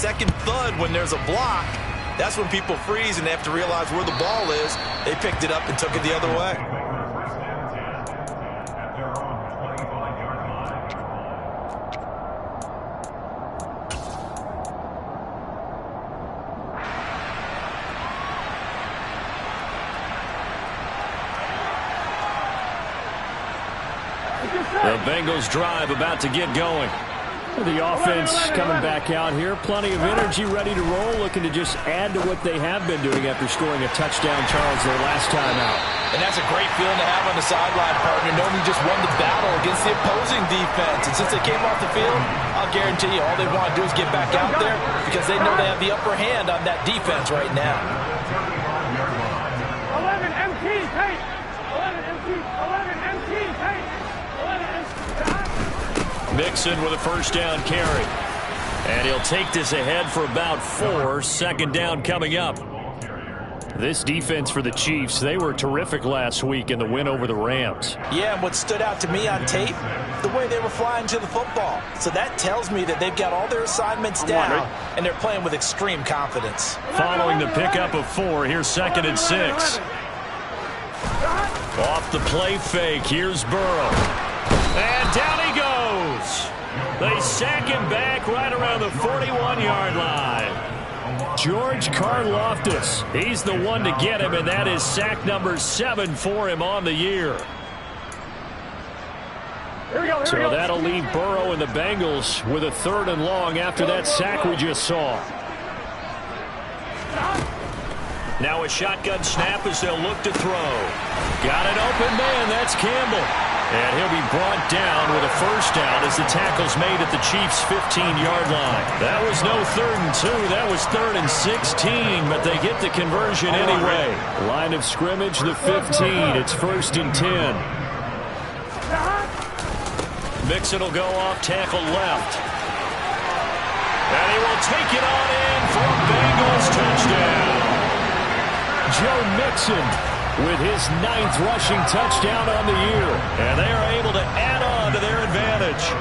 second thud when there's a block, that's when people freeze and they have to realize where the ball is. They picked it up and took it the other way. The Bengals drive about to get going. The offense coming back out here. Plenty of energy, ready to roll, looking to just add to what they have been doing after scoring a touchdown, Charles, their last time out. And that's a great feeling to have on the sideline, partner, knowing you just won the battle against the opposing defense. And since they came off the field, I'll guarantee you all they want to do is get back out there because they know they have the upper hand on that defense right now. 11 MT, Tate! 11 MT, 11 MT, Tate! Mixon with a first down carry. And he'll take this ahead for about 4. Second down coming up. This defense for the Chiefs, they were terrific last week in the win over the Rams. Yeah, and what stood out to me on tape, the way they were flying to the football. So that tells me that they've got all their assignments down, and they're playing with extreme confidence. Following the pickup of 4, here's 2nd and 6. Off the play fake, here's Burrow. And down he goes. They sack him back right around the 41-yard line. George Karlaftis, he's the one to get him, and that is sack number 7 for him on the year. So that'll leave Burrow and the Bengals with a 3rd and long after that sack we just saw. Now a shotgun snap as they'll look to throw. Got an open man, that's Campbell. And he'll be brought down with a first down as the tackle's made at the Chiefs' 15-yard line. That was no 3rd and 2. That was 3rd and 16, but they get the conversion anyway. Line of scrimmage, the 15. It's 1st and 10. Mixon will go off tackle left. And he will take it on in for a Bengals touchdown. Joe Mixon with his 9th rushing touchdown on the year. And they are able to add on to their advantage.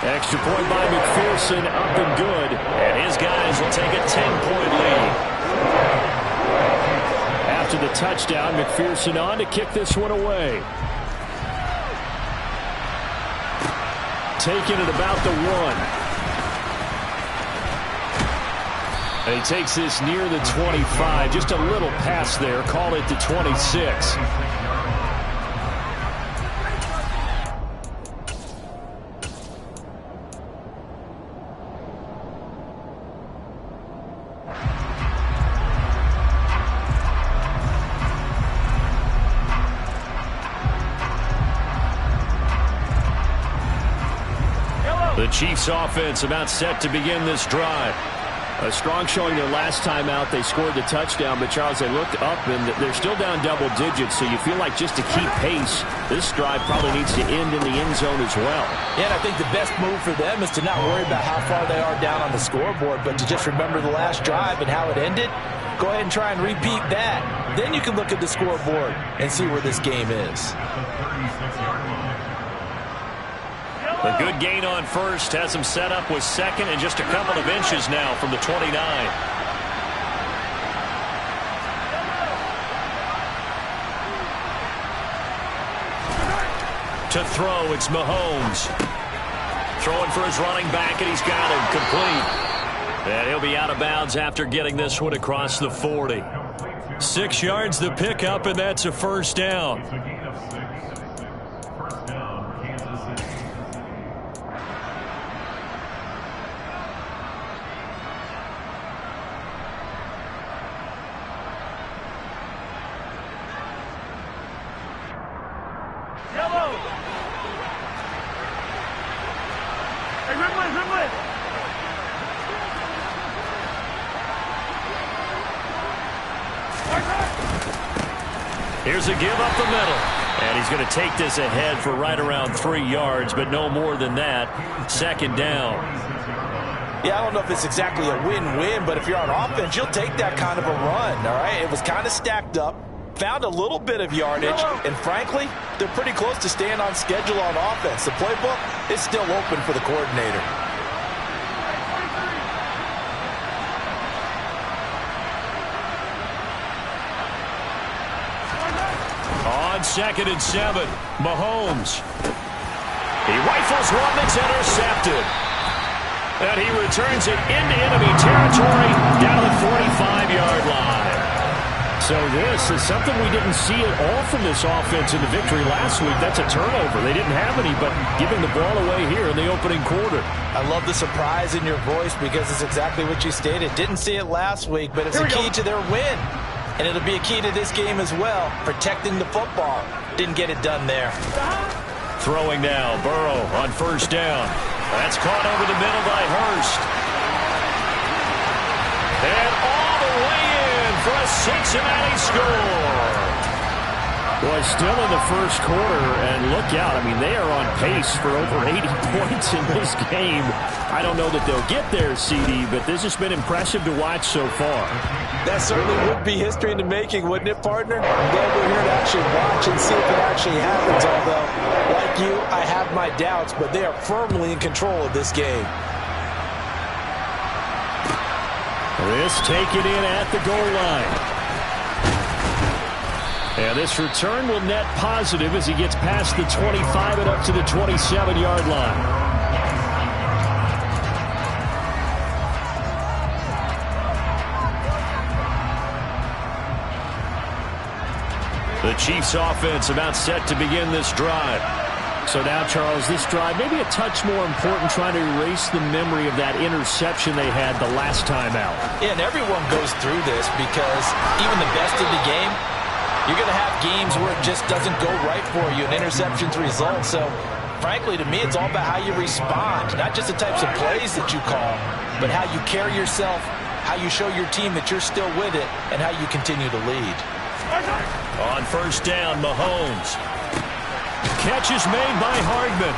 Extra point by McPherson, up and good. And his guys will take a 10-point lead. After the touchdown, McPherson on to kick this one away. Taking it about the 1. And he takes this near the 25. Just a little pass there. Call it the 26. The Chiefs offense about set to begin this drive. A strong showing their last time out. They scored the touchdown, but Charles, they looked up and they're still down double digits, so you feel like just to keep pace, this drive probably needs to end in the end zone as well. Yeah, and I think the best move for them is to not worry about how far they are down on the scoreboard, but to just remember the last drive and how it ended. Go ahead and try and repeat that. Then you can look at the scoreboard and see where this game is. A good gain on first has him set up with 2nd and just a couple of inches now from the 29. To throw, it's Mahomes. Throwing for his running back, and he's got him complete. And he'll be out of bounds after getting this one across the 40. 6 yards the pickup, and that's a first down. Here's a give up the middle. And he's going to take this ahead for right around 3 yards, but no more than that. 2nd down. Yeah, I don't know if it's exactly a win-win, but if you're on offense, you'll take that kind of a run, all right? It was kind of stacked up. found a little bit of yardage, and frankly, they're pretty close to staying on schedule on offense. The playbook is still open for the coordinator. On 2nd and 7, Mahomes. He rifles one that's intercepted. And he returns it into enemy territory down the 45-yard line. So this is something we didn't see at all from this offense in the victory last week. That's a turnover. They didn't have any, but giving the ball away here in the opening quarter. I love the surprise in your voice because it's exactly what you stated. Didn't see it last week, but it's a key to their win. And it'll be a key to this game as well, protecting the football. Didn't get it done there. Throwing now, Burrow on 1st down. That's caught over the middle by Hurst. And all the way in for a Cincinnati score. Boy, still in the 1st quarter, and look out. I mean, they are on pace for over 80 points in this game. I don't know that they'll get there, CD, but this has been impressive to watch so far. That certainly would be history in the making, wouldn't it, partner? I'm glad we're here to actually watch and see if it actually happens, although, like you, I have my doubts, but they are firmly in control of this game. This taken in at the goal line. And this return will net positive as he gets past the 25 and up to the 27-yard line. The Chiefs offense about set to begin this drive. So now, Charles, this drive maybe a touch more important, trying to erase the memory of that interception they had the last time out. Yeah, and everyone goes through this because even the best of the game, you're going to have games where it just doesn't go right for you, and interceptions result. So, frankly, to me, it's all about how you respond, not just the types of plays that you call, but how you carry yourself, how you show your team that you're still with it, and how you continue to lead. On 1st down, Mahomes. Catch is made by Hardman.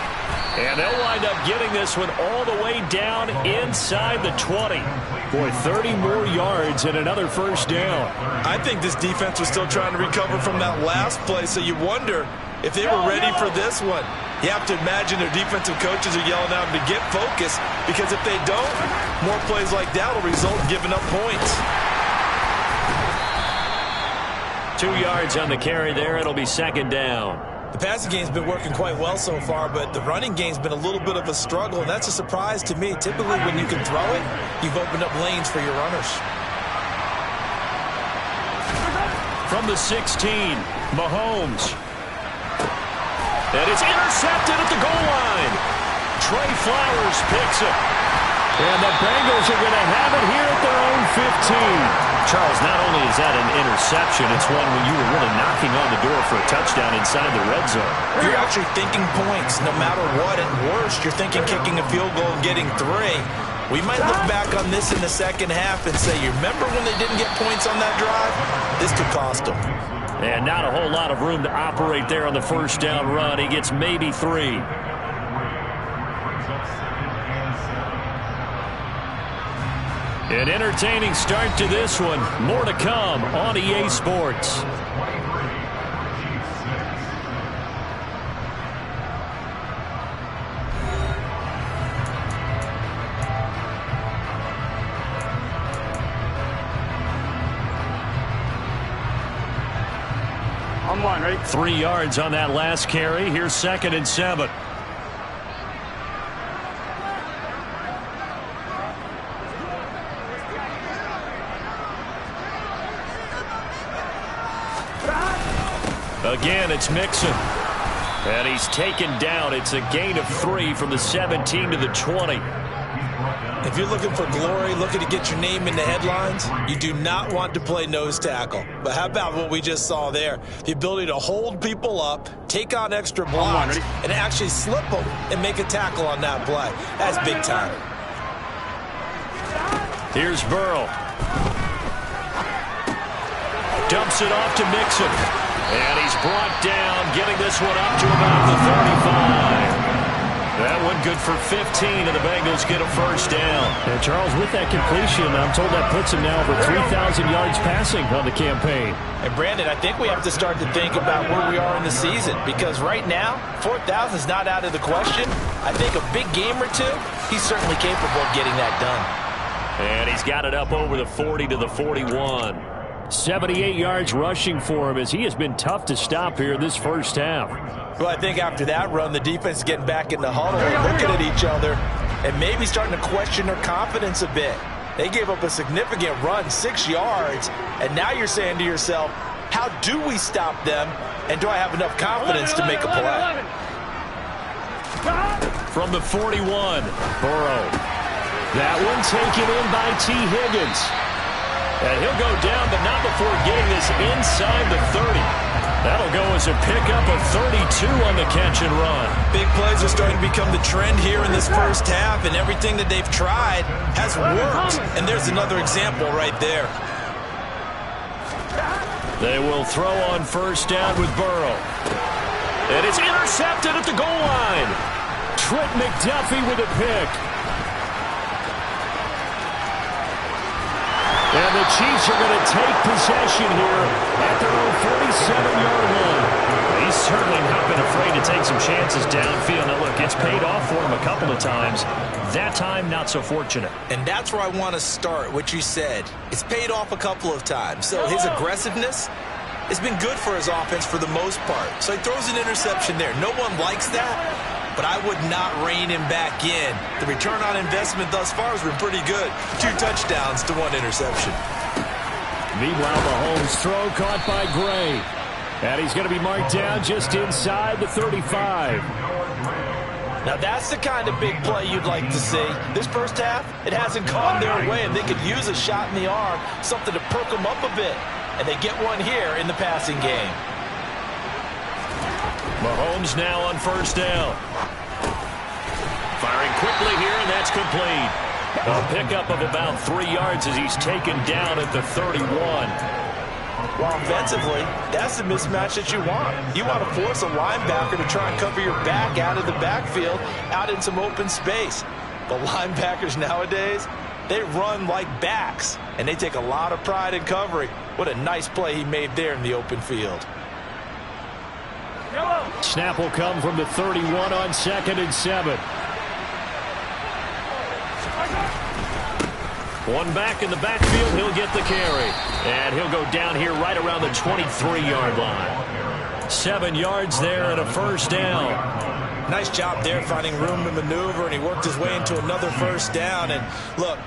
And they'll wind up getting this one all the way down inside the 20. Boy, 30 more yards and another 1st down. I think this defense was still trying to recover from that last play, so you wonder if they were ready for this one. You have to imagine their defensive coaches are yelling at them to get focused, because if they don't, more plays like that will result in giving up points. 2 yards on the carry there. It'll be 2nd down. The passing game's been working quite well so far, but the running game's been a little bit of a struggle, and that's a surprise to me. Typically, when you can throw it, you've opened up lanes for your runners. From the 16, Mahomes. And it's intercepted at the goal line. Trey Flowers picks it. And the Bengals are going to have it here at their own 15. Charles, not only is that an interception, it's one when you were really knocking on the door for a touchdown inside the red zone. You're actually thinking points no matter what. At worst, you're thinking kicking a field goal and getting 3. We might look back on this in the second half and say, you remember when they didn't get points on that drive? This could cost them. And not a whole lot of room to operate there on the 1st down run. He gets maybe 3. An entertaining start to this one. More to come on EA Sports. On 1, ready? 3 yards on that last carry. Here's 2nd and 7. Again, it's Mixon. And he's taken down. It's a gain of 3 from the 17 to the 20. If you're looking for glory, looking to get your name in the headlines, you do not want to play nose tackle. But how about what we just saw there? The ability to hold people up, take on extra blocks, and actually slip them and make a tackle on that play. That's big time. Here's Burrow. Dumps it off to Mixon. And he's brought down, getting this one up to about the 35. That one good for 15, and the Bengals get a first down. And Charles, with that completion, I'm told that puts him now over 3,000 yards passing on the campaign. And Brandon, I think we have to start to think about where we are in the season, because right now, 4,000 is not out of the question. I think a big game or two, he's certainly capable of getting that done. And he's got it up over the 40 to the 41. 78 yards rushing for him as he has been tough to stop here in this first half. Well, I think after that run, the defense is getting back in the huddle and looking at each other and maybe starting to question their confidence a bit. They gave up a significant run, 6 yards, and now you're saying to yourself, how do we stop them, and do I have enough confidence to make a play? From the 41, Burrow. That one taken in by T. Higgins. And he'll go down, but not before getting this inside the 30. That'll go as a pickup of 32 on the catch and run. Big plays are starting to become the trend here in this first half, and everything that they've tried has worked. And there's another example right there. They will throw on first down with Burrow. And it's intercepted at the goal line. Trent McDuffie with a pick. And the Chiefs are going to take possession here at their own 47-yard line. He's certainly not been afraid to take some chances downfield. Now, look, it's paid off for him a couple of times. That time, not so fortunate. And that's where I want to start, what you said. It's paid off a couple of times. So his aggressiveness has been good for his offense for the most part. So he throws an interception there. No one likes that, but I would not rein him back in. The return on investment thus far has been pretty good. 2 touchdowns to 1 interception. Meanwhile, Mahomes' throw caught by Gray. And he's going to be marked down just inside the 35. Now that's the kind of big play you'd like to see. This first half, it hasn't gone their way, and they could use a shot in the arm, something to perk them up a bit. And they get one here in the passing game. Mahomes now on first down. Firing quickly here, and that's complete. A pickup of about 3 yards as he's taken down at the 31. Well, offensively, that's the mismatch that you want. You want to force a linebacker to try and cover your back out of the backfield, out in some open space. But linebackers nowadays, they run like backs, and they take a lot of pride in covering. What a nice play he made there in the open field. Snap will come from the 31 on 2nd and 7. One back in the backfield, he'll get the carry. And he'll go down here right around the 23-yard line. 7 yards there and a first down. Nice job there finding room to maneuver, and he worked his way into another first down. And look,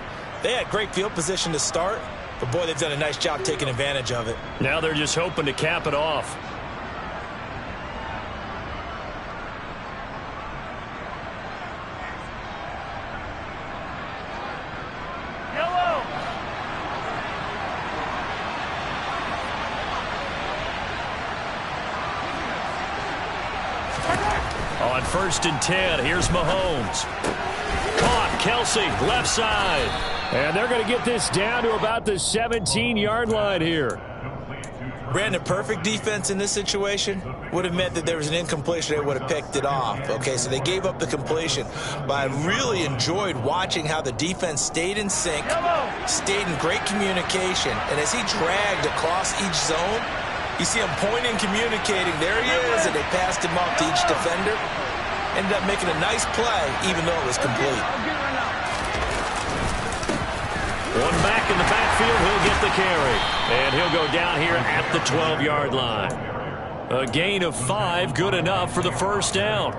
they had great field position to start, but boy, they've done a nice job taking advantage of it. Now they're just hoping to cap it off. On 1st and 10, here's Mahomes. Caught, Kelsey, left side. And they're going to get this down to about the 17-yard line here. Brandon, perfect defense in this situation would have meant that there was an incompletion. They would have picked it off. Okay, so they gave up the completion. But I really enjoyed watching how the defense stayed in sync, stayed in great communication. And as he dragged across each zone, you see him pointing, communicating. There he is, and they passed him off to each defender. Ended up making a nice play, even though it was complete. One back in the backfield, he'll get the carry. And he'll go down here at the 12-yard line. A gain of 5, good enough for the first down.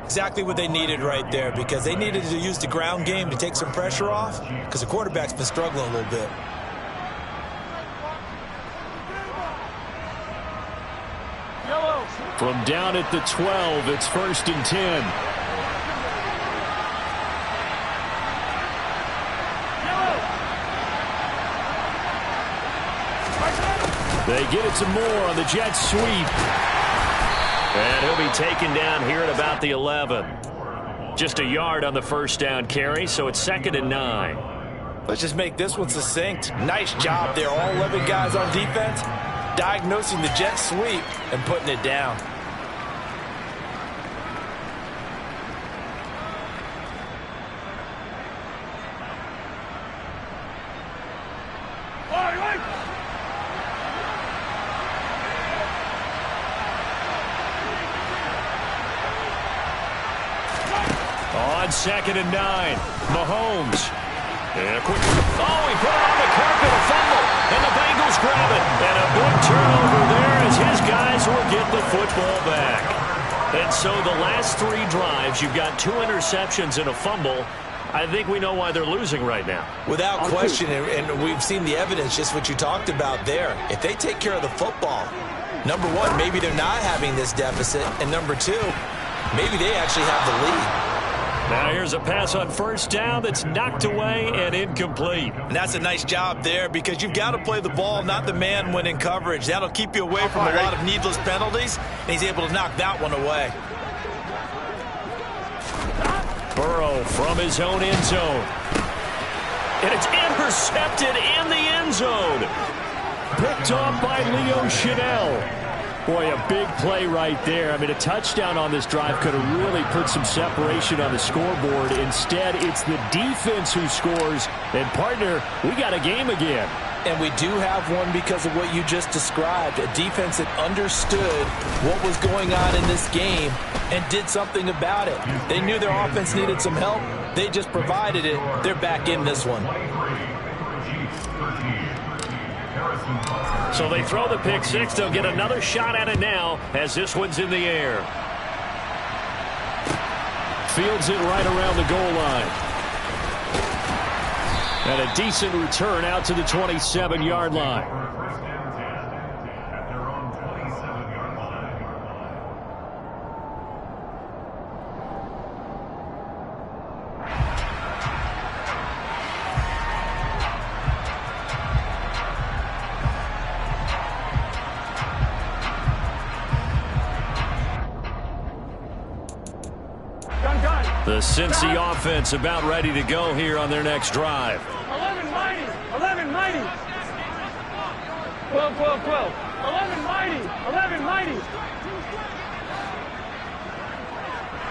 Exactly what they needed right there, because they needed to use the ground game to take some pressure off, because the quarterback's been struggling a little bit. From down at the 12, it's 1st and 10. They get it to Moore on the jet sweep. And he'll be taken down here at about the 11. Just a yard on the first down carry, so it's 2nd and 9. Let's just make this one succinct. Nice job there. All 11 guys on defense diagnosing the jet sweep and putting it down. On 2nd and 9, Mahomes. And a quick, he put it on the carpet, a fumble, and the Bengals grab it. And a big turnover there as his guys will get the football back. And so the last 3 drives, you've got 2 interceptions and a fumble. I think we know why they're losing right now. Without question, and we've seen the evidence, just what you talked about there. If they take care of the football, number 1, maybe they're not having this deficit, and number 2, maybe they actually have the lead. Now here's a pass on 1st down that's knocked away and incomplete. And that's a nice job there because you've got to play the ball, not the man when in coverage. That'll keep you away from a lot of needless penalties, and he's able to knock that one away. Burrow from his own end zone. And it's intercepted in the end zone. Picked off by Leo Chanel. Boy, a big play right there. I mean, a touchdown on this drive could have really put some separation on the scoreboard. Instead, it's the defense who scores. And, partner, we got a game again. And we do have one because of what you just described. A defense that understood what was going on in this game and did something about it. They knew their offense needed some help. They just provided it. They're back in this one. So they throw the pick 6. They'll get another shot at it now as this one's in the air. Fields it right around the goal line. And a decent return out to the 27-yard line. The Cincy offense about ready to go here on their next drive. 11 mighty, 11 mighty. 12, 12, 12. 11 mighty, 11 mighty.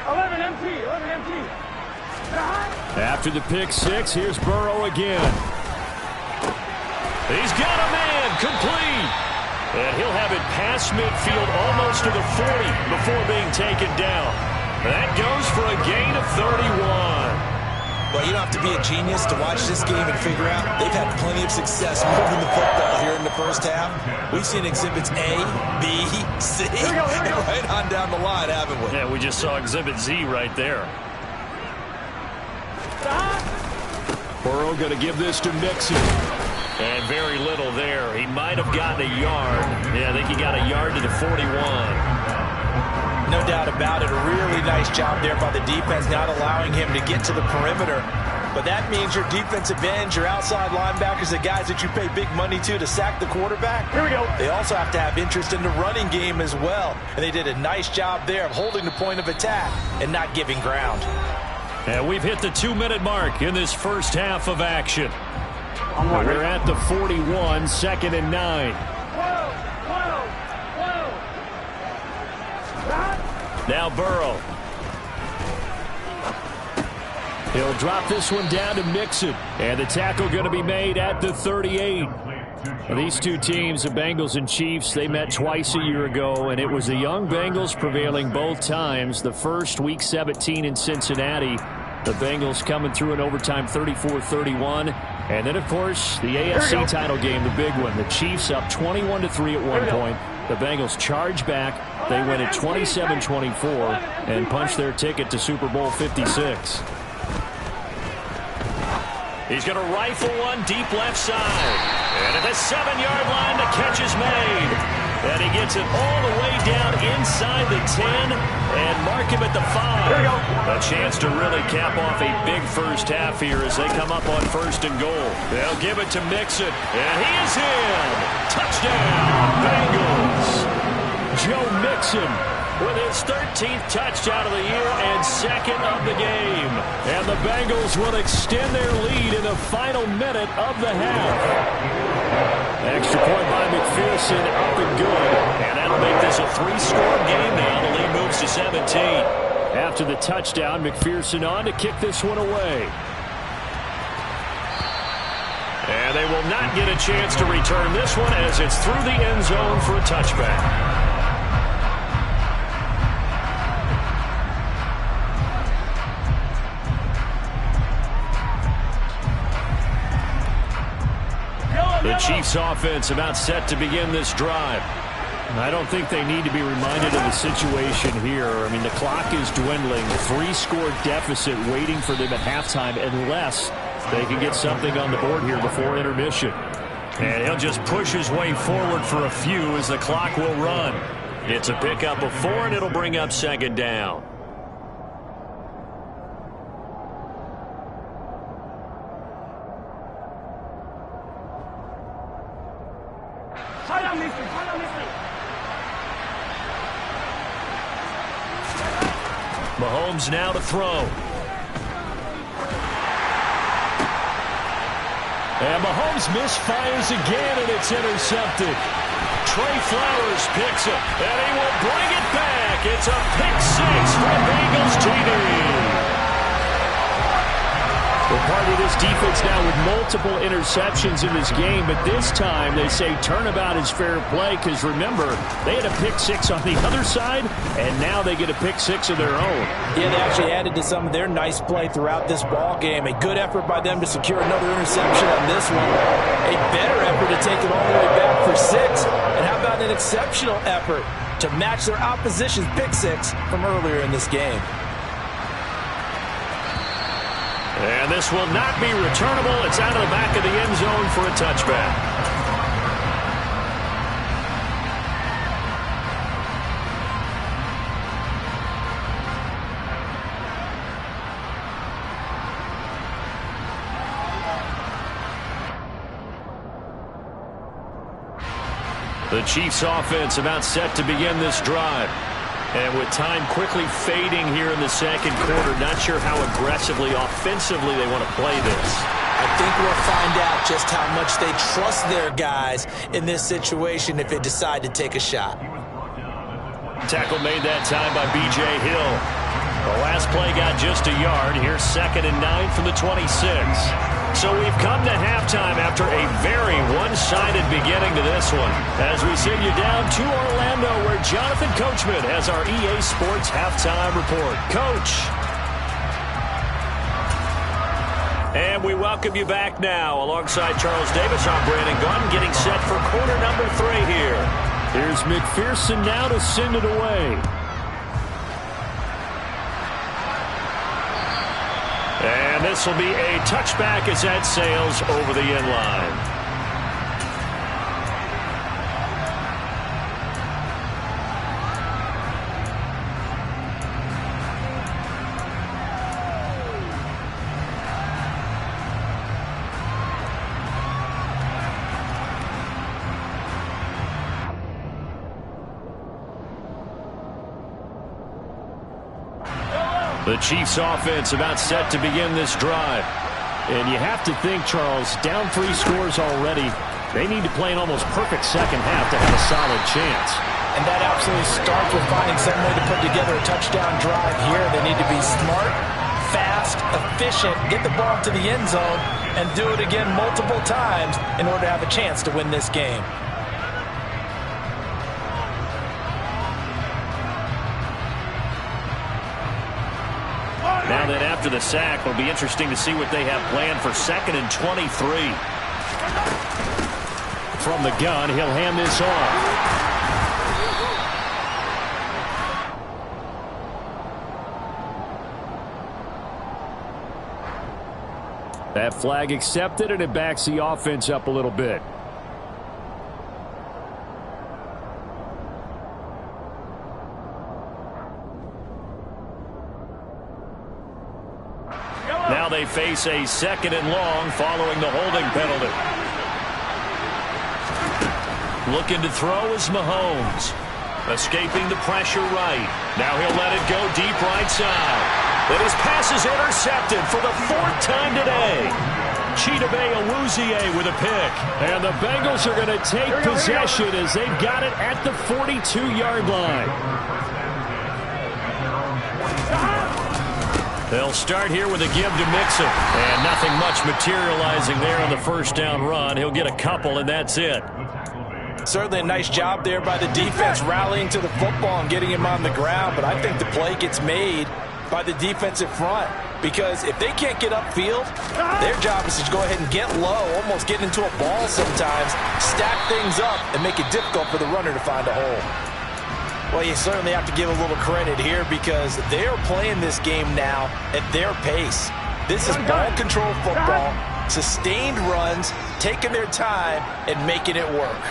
11 MT, 11 MT. After the pick 6, here's Burrow again. He's got a man, complete. And he'll have it past midfield almost to the 40 before being taken down. That goes for a gain of 31. Well, you don't have to be a genius to watch this game and figure out they've had plenty of success moving the football here in the first half. We've seen exhibits A, B, C, and right on down the line, haven't we? Yeah, we just saw exhibit Z right there. Burrow going to give this to Mixon. And very little there. He might have gotten a yard. Yeah, I think he got a yard to the 41. No doubt about it. A really nice job there by the defense, not allowing him to get to the perimeter. But that means your defensive ends, your outside linebackers, the guys that you pay big money to sack the quarterback. Here we go. They also have to have interest in the running game as well. And they did a nice job there of holding the point of attack and not giving ground. And we've hit the 2-minute mark in this first half of action. We're at the 41, 2nd and 9. Now Burrow. He'll drop this one down to Mixon. And the tackle going to be made at the 38. Well, these two teams, the Bengals and Chiefs, they met twice a year ago, and it was the young Bengals prevailing both times. The first, Week 17 in Cincinnati. The Bengals coming through in overtime 34-31. And then, of course, the AFC title game, the big one. The Chiefs up 21-3 at one point. The Bengals charge back. They win at 27-24 and punch their ticket to Super Bowl 56. He's going to rifle one deep left side. And at the 7-yard line, the catch is made. And he gets it all the way down inside the 10 and mark him at the 5. A chance to really cap off a big first half here as they come up on 1st and goal. They'll give it to Mixon. And he is in. Touchdown, Bengals. Joe Mixon with his 13th touchdown of the year and 2nd of the game. And the Bengals will extend their lead in the final minute of the half. Extra point by McPherson, up and good. And that'll make this a 3-score game now. The lead moves to 17. After the touchdown, McPherson on to kick this one away. And they will not get a chance to return this one as it's through the end zone for a touchback. The Chiefs offense about set to begin this drive. I don't think they need to be reminded of the situation here. I mean, the clock is dwindling. 3-score deficit waiting for them at halftime unless they can get something on the board here before intermission. And he'll just push his way forward for a few as the clock will run. It's a pickup of 4, and it'll bring up second down. Mahomes now to throw. And Mahomes misfires again, and it's intercepted. Trey Flowers picks it, and he will bring it back. It's a pick-6 for Bengals TD. We're part of this defense now with multiple interceptions in this game, but this time they say turnabout is fair play because, remember, they had a pick-6 on the other side, and now they get a pick-6 of their own. Yeah, they actually added to some of their nice play throughout this ball game. A good effort by them to secure another interception on this one. A better effort to take it all the way back for 6. And how about an exceptional effort to match their opposition's pick-6 from earlier in this game? And this will not be returnable. It's out of the back of the end zone for a touchback. The Chiefs offense about set to begin this drive. And with time quickly fading here in the second quarter, not sure how aggressively, offensively they want to play this. I think we'll find out just how much they trust their guys in this situation if they decide to take a shot. Tackle made that time by B.J. Hill. The last play got just a yard. Here's 2nd and 9 from the 26. So we've come to halftime after a very one-sided beginning to this one. As we send you down to Orlando, where Jonathan Coachman has our EA Sports halftime report. Coach. And we welcome you back now. Alongside Charles Davis, I'm Brandon Gunn, getting set for quarter number 3 here. Here's McPherson now to send it away. And this will be a touchback as that sails over the end line. The Chiefs offense about set to begin this drive. And you have to think, Charles, down 3 scores already. They need to play an almost perfect second half to have a solid chance. And that absolutely starts with finding some way to put together a touchdown drive here. They need to be smart, fast, efficient, get the ball to the end zone, and do it again multiple times in order to have a chance to win this game. Now then, after the sack, it'll be interesting to see what they have planned for 2nd and 23. From the gun, he'll hand this off. That flag accepted, and it backs the offense up a little bit. Now they face a 2nd and long following the holding penalty. Looking to throw is Mahomes. Escaping the pressure right. Now he'll let it go deep right side. But his pass is intercepted for the 4th time today. Chidobe Awuzie with a pick. And the Bengals are going to take possession as they've got it at the 42-yard line. They'll start here with a give to Mixon. And nothing much materializing there on the first down run. He'll get a couple, and that's it. Certainly a nice job there by the defense rallying to the football and getting him on the ground. But I think the play gets made by the defensive front. because if they can't get upfield, their job is to go ahead and get low, almost get into a ball sometimes, stack things up, and make it difficult for the runner to find a hole. Well, you certainly have to give a little credit here because they are playing this game now at their pace. This is ball control football, sustained runs, taking their time, and making it work.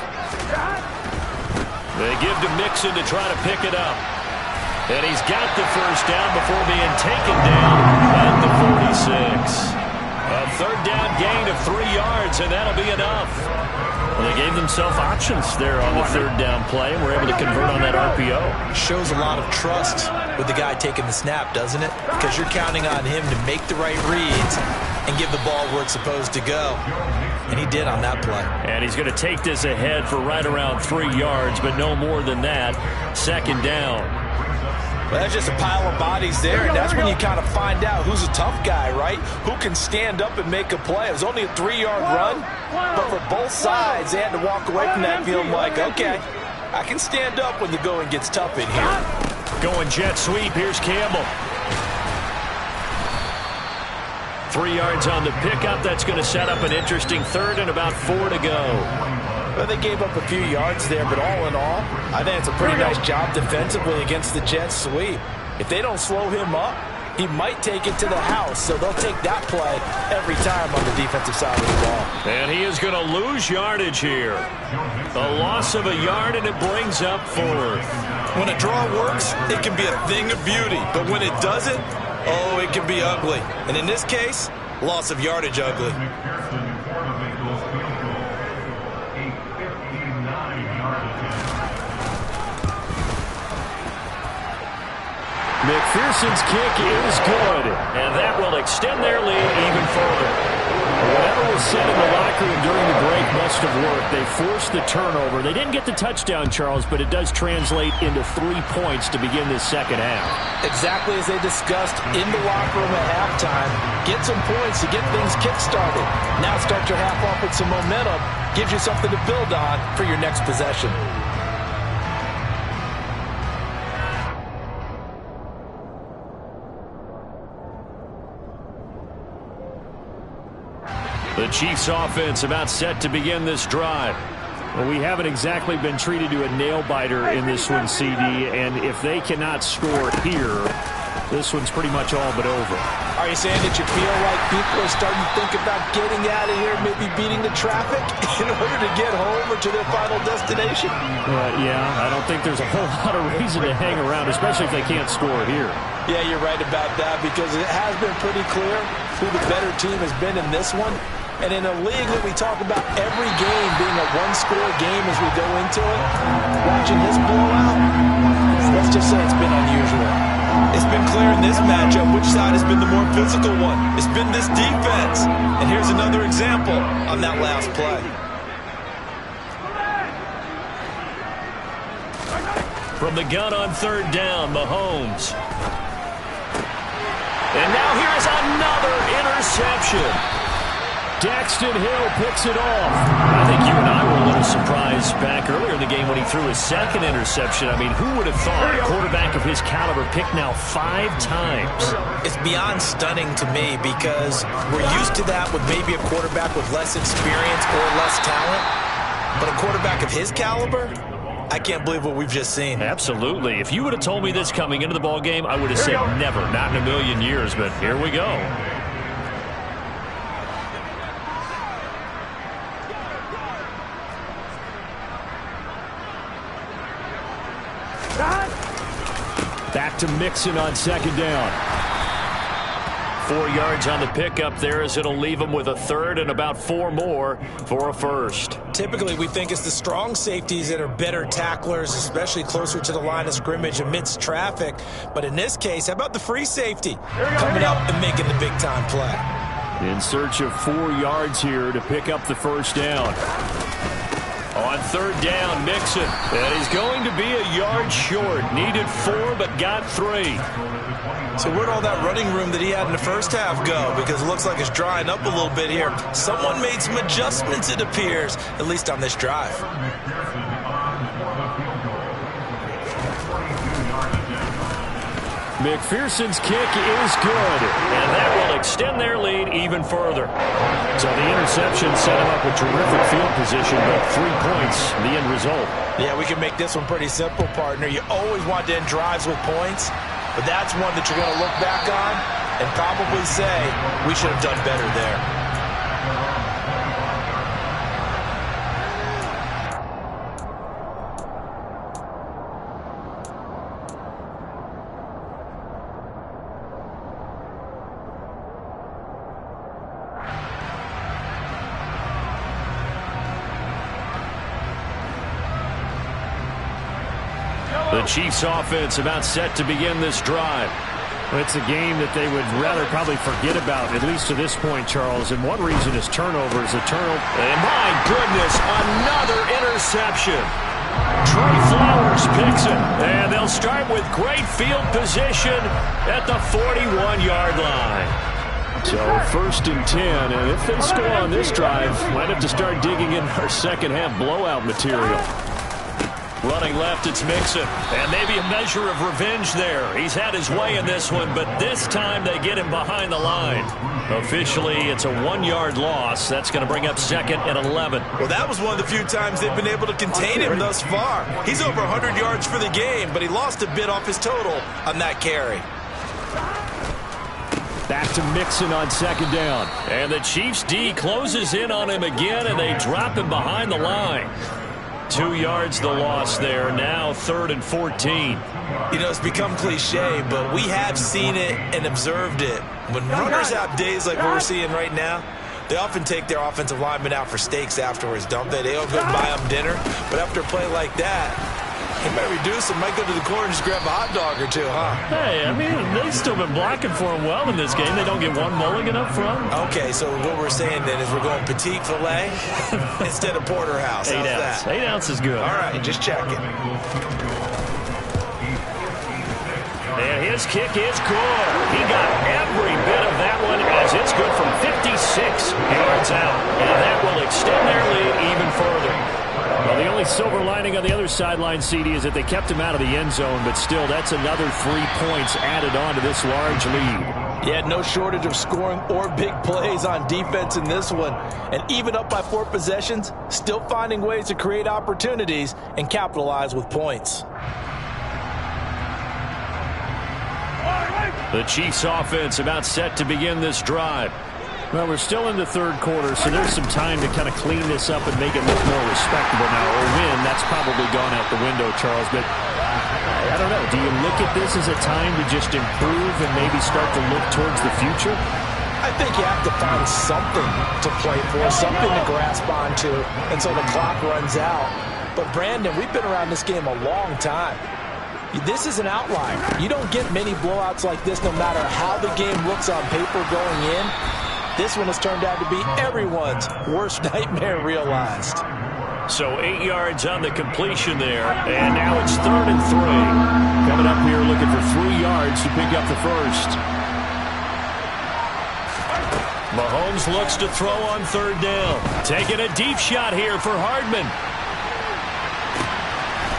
They give to Mixon to try to pick it up. And he's got the first down before being taken down at the 46. A third down gain of 3 yards, and that'll be enough. Well, they gave themselves options there on the third down play, and were able to convert on that RPO. Shows a lot of trust with the guy taking the snap, doesn't it? Because you're counting on him to make the right reads and give the ball where it's supposed to go. And he did on that play. And he's going to take this ahead for right around 3 yards, but no more than that. Second down. Well, that's just a pile of bodies there, and that's when you kind of find out who's a tough guy, right? Who can stand up and make a play. It was only a 3-yard run, but for both sides, they had to walk away from that feeling like, okay, I can stand up when the going gets tough in here. Going jet sweep. Here's Campbell. 3 yards on the pickup. That's going to set up an interesting third and about 4 to go. Well, they gave up a few yards there, but all in all, I think it's a pretty nice job defensively against the jet sweep. If they don't slow him up, he might take it to the house, so they'll take that play every time on the defensive side of the ball. And he is going to lose yardage here. A loss of a yard, and it brings up 4th. When a draw works, it can be a thing of beauty, but when it doesn't, oh, it can be ugly. And in this case, loss of yardage ugly. McPherson's kick is good, and that will extend their lead even further. Whatever was said in the locker room during the break must have worked. They forced the turnover. They didn't get the touchdown, Charles, but it does translate into 3 points to begin this second half. Exactly as they discussed in the locker room at halftime. Get some points to get things kick-started. Now start your half off with some momentum. Gives you something to build on for your next possession. The Chiefs offense about set to begin this drive. Well, we haven't exactly been treated to a nail-biter in this one, CD, and if they cannot score here, this one's pretty much all but over. Are you saying that you feel like people are starting to think about getting out of here, maybe beating the traffic in order to get home or to their final destination? Yeah, I don't think there's a whole lot of reason to hang around, especially if they can't score here. Yeah, you're right about that because it has been pretty clear who the better team has been in this one. And in a league that we talk about every game being a one-score game as we go into it, watching this blowout, let's just say it's been unusual. It's been clear in this matchup which side has been the more physical one. It's been this defense. And here's another example on that last play. From the gun on third down, Mahomes. And now here is another interception. Daxton Hill picks it off. I think you and I were a little surprised back earlier in the game when he threw his second interception. I mean, who would have thought a quarterback of his caliber picked now 5 times? It's beyond stunning to me because we're used to that with maybe a quarterback with less experience or less talent. But a quarterback of his caliber, I can't believe what we've just seen. Absolutely. If you would have told me this coming into the ball game, I would have said never, not in a million years. But here we go. Back to Mixon on second down. 4 yards on the pickup there as it'll leave them with a third and about 4 more for a first. Typically, we think it's the strong safeties that are better tacklers, especially closer to the line of scrimmage amidst traffic. But in this case, how about the free safety coming up and making the big-time play? In search of 4 yards here to pick up the first down. On third down, Mixon. And he's going to be a yard short. Needed 4, but got 3. So where'd all that running room that he had in the first half go? Because it looks like it's drying up a little bit here. Someone made some adjustments, it appears, at least on this drive. McPherson's kick is good, and that will extend their lead even further. So the interception set him up with terrific field position, but 3 points, the end result. Yeah, we can make this one pretty simple, partner. You always want to end drives with points, but that's one that you're going to look back on and probably say, we should have done better there. The Chiefs offense about set to begin this drive. It's a game that they would rather probably forget about, at least to this point, Charles. And one reason is turnovers. A turnover. And my goodness, another interception. Trey Flowers picks it. And they'll start with great field position at the 41-yard line. So 1st and 10, and if they score on this drive, might have to start digging in our second half blowout material. Running left, it's Mixon. And maybe a measure of revenge there. He's had his way in this one, but this time they get him behind the line. Officially, it's a 1-yard loss. That's going to bring up 2nd and 11. Well, that was one of the few times they've been able to contain him thus far. He's over 100 yards for the game, but he lost a bit off his total on that carry. Back to Mixon on 2nd down. And the Chiefs D closes in on him again, and they drop him behind the line. 2 yards the loss there. Now 3rd and 14. You know, it's become cliche, but we have seen it and observed it. When runners have days like what we're seeing right now, they often take their offensive linemen out for steaks afterwards, don't they? They don't go buy them dinner. But after a play like that, he might reduce him, might go to the corner and just grab a hot dog or two, huh? Hey, I mean, they've still been blocking for him well in this game. They don't get one mulligan up front. Okay, so what we're saying then is we're going petite filet instead of porterhouse. How's 8 ounce. that? 8 ounce is good. All right, just checking. And his kick is good. He got every bit of that one as it's good from 56 yards out. And that will extend their lead even further. Well, the only silver lining on the other sideline, CD, is that they kept him out of the end zone, but still, that's another 3 points added on to this large lead. Yeah, no shortage of scoring or big plays on defense in this one. And even up by 4 possessions, still finding ways to create opportunities and capitalize with points. The Chiefs offense about set to begin this drive. Well, we're still in the 3rd quarter, so there's some time to kind of clean this up and make it look more respectable now. Or win, that's probably gone out the window, Charles. But I don't know. Do you look at this as a time to just improve and maybe start to look towards the future? I think you have to find something to play for, something to grasp onto until the clock runs out. But, Brandon, we've been around this game a long time. This is an outlier. You don't get many blowouts like this no matter how the game looks on paper going in. This one has turned out to be everyone's worst nightmare realized. So 8 yards on the completion there, and now it's 3rd and 3. Coming up here looking for 3 yards to pick up the first. Mahomes looks to throw on 3rd down. Taking a deep shot here for Hardman.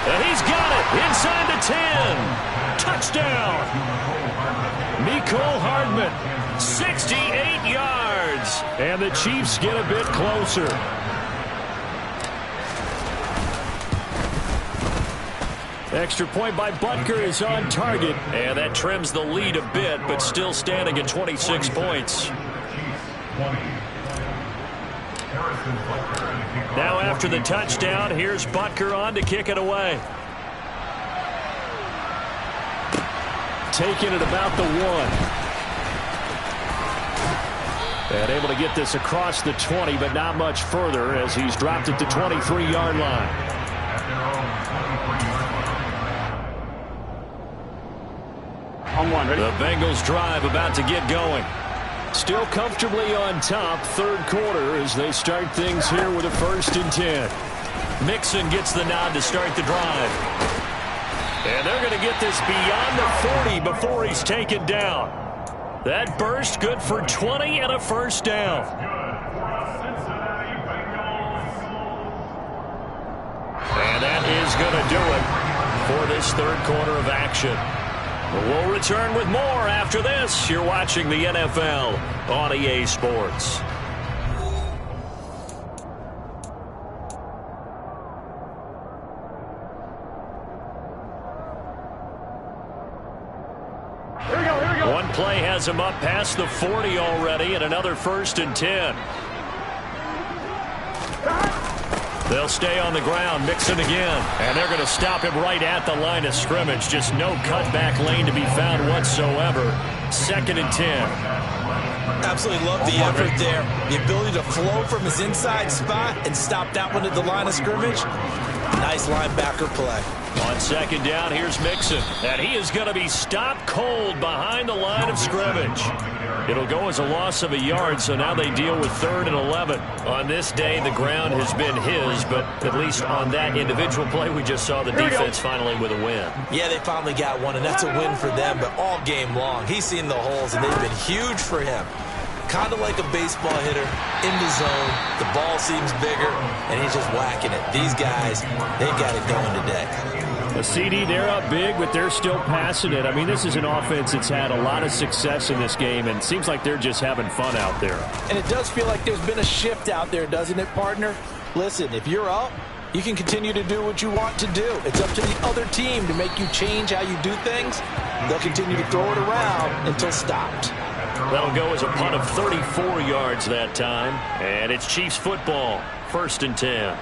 And he's got it inside the 10. Touchdown. Mecole Hardman, 68 yards. And the Chiefs get a bit closer. Extra point by Butker is on target. And that trims the lead a bit, but still standing at 26 points. Now after the touchdown, here's Butker on to kick it away. Taking it about the 1. And able to get this across the 20, but not much further as he's dropped it to 23-yard line. The Bengals drive about to get going. Still comfortably on top, 3rd quarter as they start things here with a 1st and 10. Mixon gets the nod to start the drive. And they're going to get this beyond the 40 before he's taken down. That burst good for 20 and a 1st down. And that is going to do it for this 3rd quarter of action. We'll return with more after this. You're watching the NFL on EA Sports. One play has him up past the 40 already, and another 1st and 10. They'll stay on the ground, mixing again. And they're going to stop him right at the line of scrimmage. Just no cutback lane to be found whatsoever. 2nd and 10. Absolutely love the effort there. The ability to flow from his inside spot and stop that one at the line of scrimmage. Nice linebacker play. On 2nd down, here's Mixon. And he is going to be stopped cold behind the line of scrimmage. It'll go as a loss of a yard, so now they deal with 3rd and 11. On this day, the ground has been his, but at least on that individual play, we just saw the defense finally with a win. Yeah, they finally got one, and that's a win for them, but all game long, he's seen the holes, and they've been huge for him. Kind of like a baseball hitter in the zone. The ball seems bigger, and he's just whacking it. These guys, they've got it going today. The CD, they're up big, but they're still passing it. I mean, this is an offense that's had a lot of success in this game, and it seems like they're just having fun out there. And it does feel like there's been a shift out there, doesn't it, partner? Listen, if you're up, you can continue to do what you want to do. It's up to the other team to make you change how you do things. They'll continue to throw it around until stopped. That'll go as a punt of 34 yards that time. And it's Chiefs football, 1st and 10.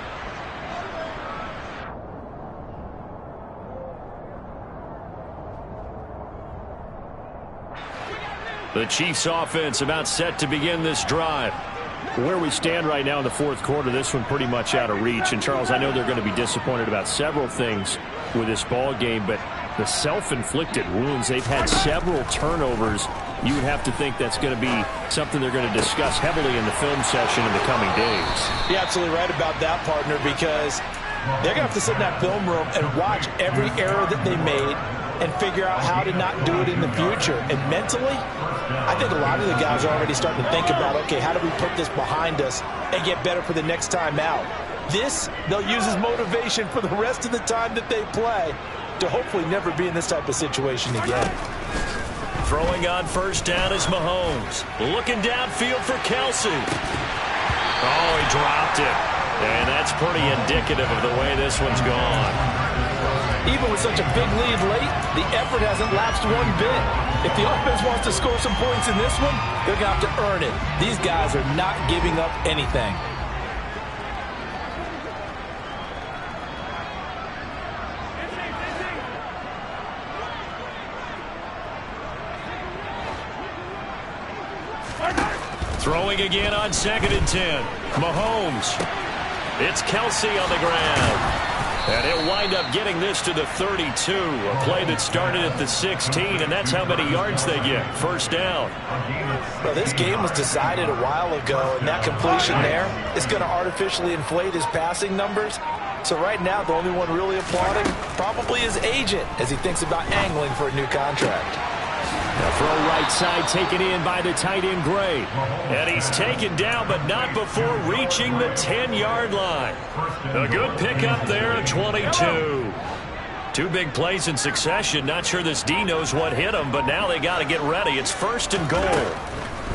The Chiefs offense about set to begin this drive. Where we stand right now in the 4th quarter, this one pretty much out of reach. And, Charles, I know they're going to be disappointed about several things with this ball game, but the self-inflicted wounds, they've had several turnovers. You would have to think that's going to be something they're going to discuss heavily in the film session in the coming days. You're absolutely right about that, partner, because they're going to have to sit in that film room and watch every error that they made and figure out how to not do it in the future. And mentally, I think a lot of the guys are already starting to think about, okay, how do we put this behind us and get better for the next time out? This, they'll use as motivation for the rest of the time that they play to hopefully never be in this type of situation again. Throwing on 1st down is Mahomes. Looking downfield for Kelsey. Oh, he dropped it. And that's pretty indicative of the way this one's gone. Even with such a big lead late, the effort hasn't lapsed one bit. If the offense wants to score some points in this one, they're going to have to earn it. These guys are not giving up anything. Throwing again on 2nd and 10. Mahomes. It's Kelsey on the ground. And he'll wind up getting this to the 32. A play that started at the 16, and that's how many yards they get. 1st down. Well, this game was decided a while ago, and that completion there is going to artificially inflate his passing numbers. So right now, the only one really applauding probably his agent as he thinks about angling for a new contract. The throw right side taken in by the tight end Gray. And he's taken down, but not before reaching the 10-yard line. A good pickup there at 22. 2 big plays in succession. Not sure this D knows what hit him, but now they got to get ready. It's 1st and goal.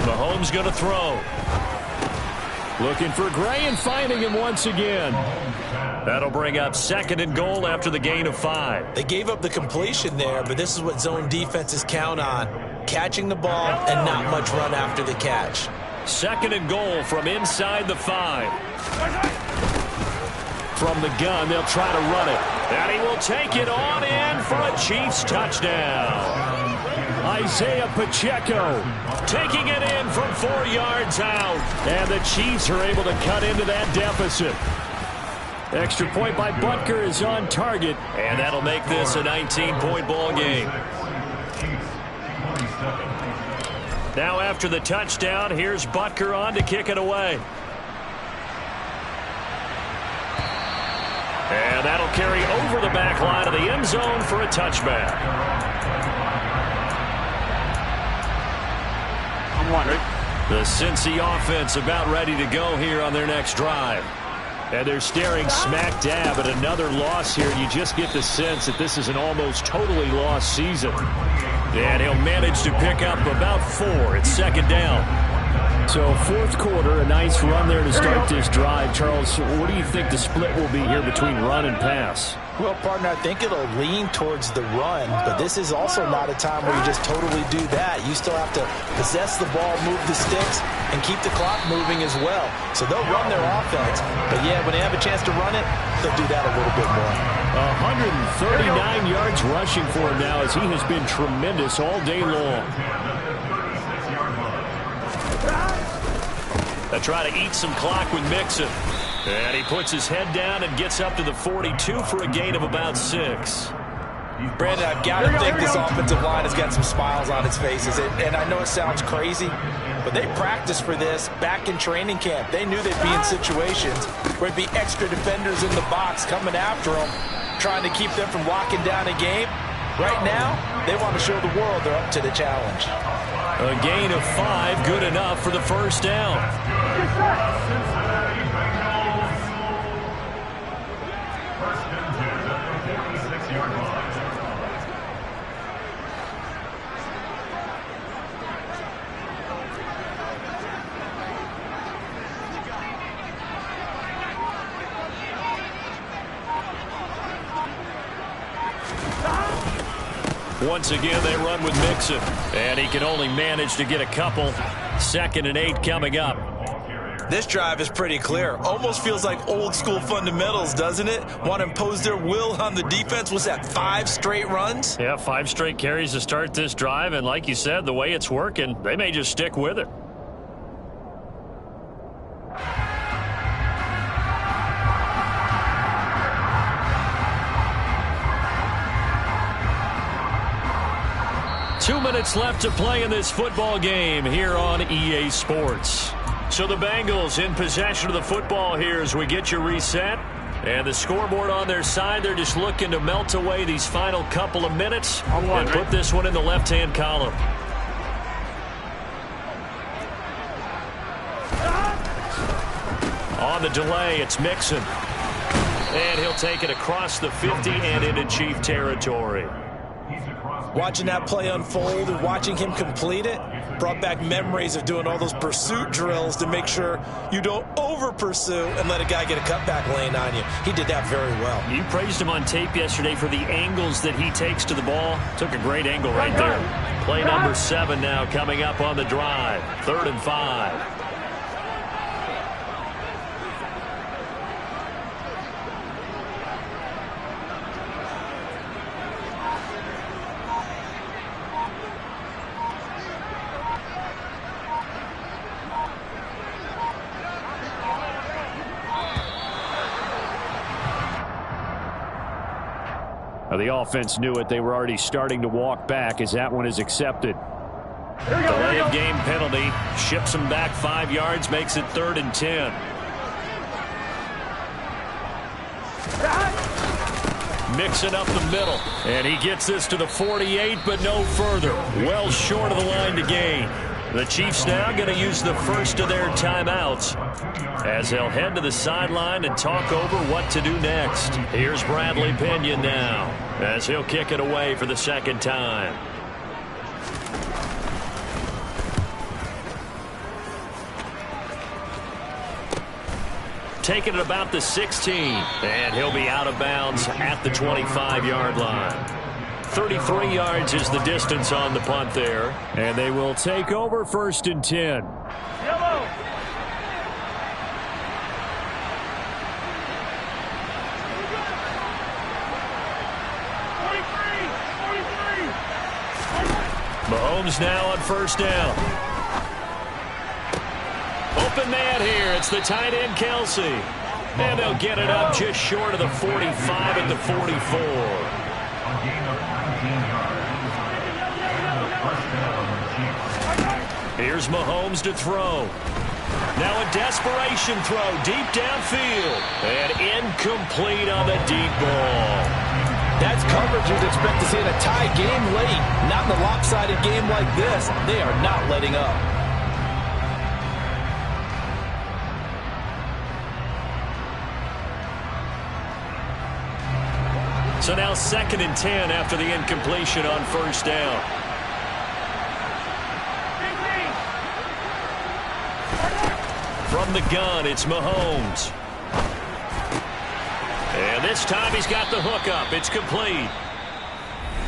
Mahomes going to throw. Looking for Gray and finding him once again. That'll bring up 2nd and goal after the gain of 5. They gave up the completion there, but this is what zone defenses count on. Catching the ball and not much run after the catch. 2nd and goal from inside the 5. From the gun, they'll try to run it. And he will take it on in for a Chiefs touchdown. Isaiah Pacheco taking it in from 4 yards out. And the Chiefs are able to cut into that deficit. Extra point by Butker is on target. And that'll make this a 19-point ball game. Now after the touchdown, here's Butker on to kick it away. And that'll carry over the back line of the end zone for a touchback. I'm wondering. The Cincy offense about ready to go here on their next drive. And they're staring smack dab at another loss here. And you just get the sense that this is an almost totally lost season. And he'll manage to pick up about 4. It's second down. So fourth quarter, a nice run there to start this drive. Charles, what do you think the split will be here between run and pass? Well, partner, I think it'll lean towards the run, but this is also not a time where you just totally do that. You still have to possess the ball, move the sticks, and keep the clock moving as well. So they'll run their offense, but yeah, when they have a chance to run it, they'll do that a little bit more. 139 yards rushing for him now as he has been tremendous all day long. They try to eat some clock with Mixon. And he puts his head down and gets up to the 42 for a gain of about 6. Brandon, I've got to think this offensive line has got some smiles on its faces. And I know it sounds crazy, but they practiced for this back in training camp. They knew they'd be in situations where there'd be extra defenders in the box coming after them, trying to keep them from locking down a game. Right now, they want to show the world they're up to the challenge. A gain of 5, good enough for the first down. Once again, they run with Mixon, and he can only manage to get a couple. 2nd and 8 coming up. This drive is pretty clear. Almost feels like old school fundamentals, doesn't it? Want to impose their will on the defense. Was that 5 straight runs? Yeah, 5 straight carries to start this drive, and like you said, the way it's working, they may just stick with it. Two minutes left to play in this football game here on EA Sports. So the Bengals in possession of the football here as we get you reset. And the scoreboard on their side, they're just looking to melt away these final couple of minutes and put this one in the left-hand column. On the delay, it's Mixon. And he'll take it across the 50 and into Chief territory. Watching that play unfold and watching him complete it brought back memories of doing all those pursuit drills to make sure you don't over-pursue and let a guy get a cutback lane on you. He did that very well. You praised him on tape yesterday for the angles that he takes to the ball. Took a great angle right there. Play number 7 now coming up on the drive. 3rd and 5. The offense knew it. They were already starting to walk back as that one is accepted. Delay of game penalty. Ships them back 5 yards. Makes it 3rd and 10. Mixing up the middle. And he gets this to the 48, but no further. Well short of the line to gain. The Chiefs now going to use the first of their timeouts as they'll head to the sideline and talk over what to do next. Here's Bradley Pinion now as he'll kick it away for the 2nd time. Taking it about the 16, and he'll be out of bounds at the 25-yard line. 33 yards is the distance on the punt there. And they will take over 1st and 10. Yellow. Mahomes now on 1st down. Open man here. It's the tight end, Kelsey. And they'll get it up just short of the 45 at the 44. Here's Mahomes to throw. Now a desperation throw deep downfield. And incomplete on the deep ball. That's coverage you'd expect to see in a tie game late. Not in a lopsided game like this. They are not letting up. So now 2nd and 10 after the incompletion on first down. From the gun, it's Mahomes. And this time he's got the hook up. It's complete.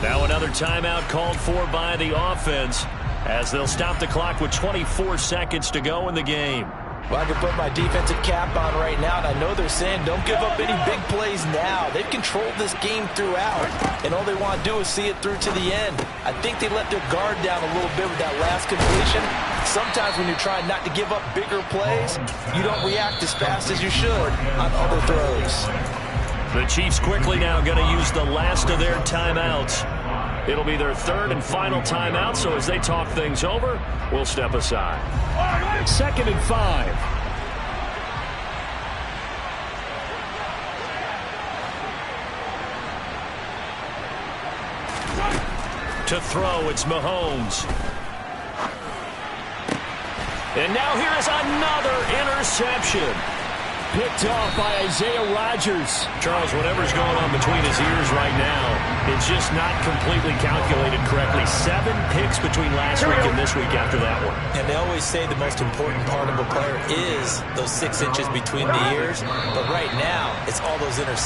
Now another timeout called for by the offense as they'll stop the clock with 24 seconds to go in the game. Well, I can put my defensive cap on right now, and I know they're saying don't give up any big plays now. They've controlled this game throughout, and all they want to do is see it through to the end. I think they let their guard down a little bit with that last completion. Sometimes when you're trying not to give up bigger plays, you don't react as fast as you should on other throws. The Chiefs quickly now going to use the last of their timeouts. It'll be their 3rd and final timeout, so as they talk things over, we'll step aside. 2nd and 5. To throw, it's Mahomes. And now here is another interception. Picked off by Isaiah Rodgers. Charles, whatever's going on between his ears right now, it's just not completely calculated correctly. 7 picks between last week and this week after that one. And they always say the most important part of a player is those 6 inches between the ears. But right now, it's all those interceptions.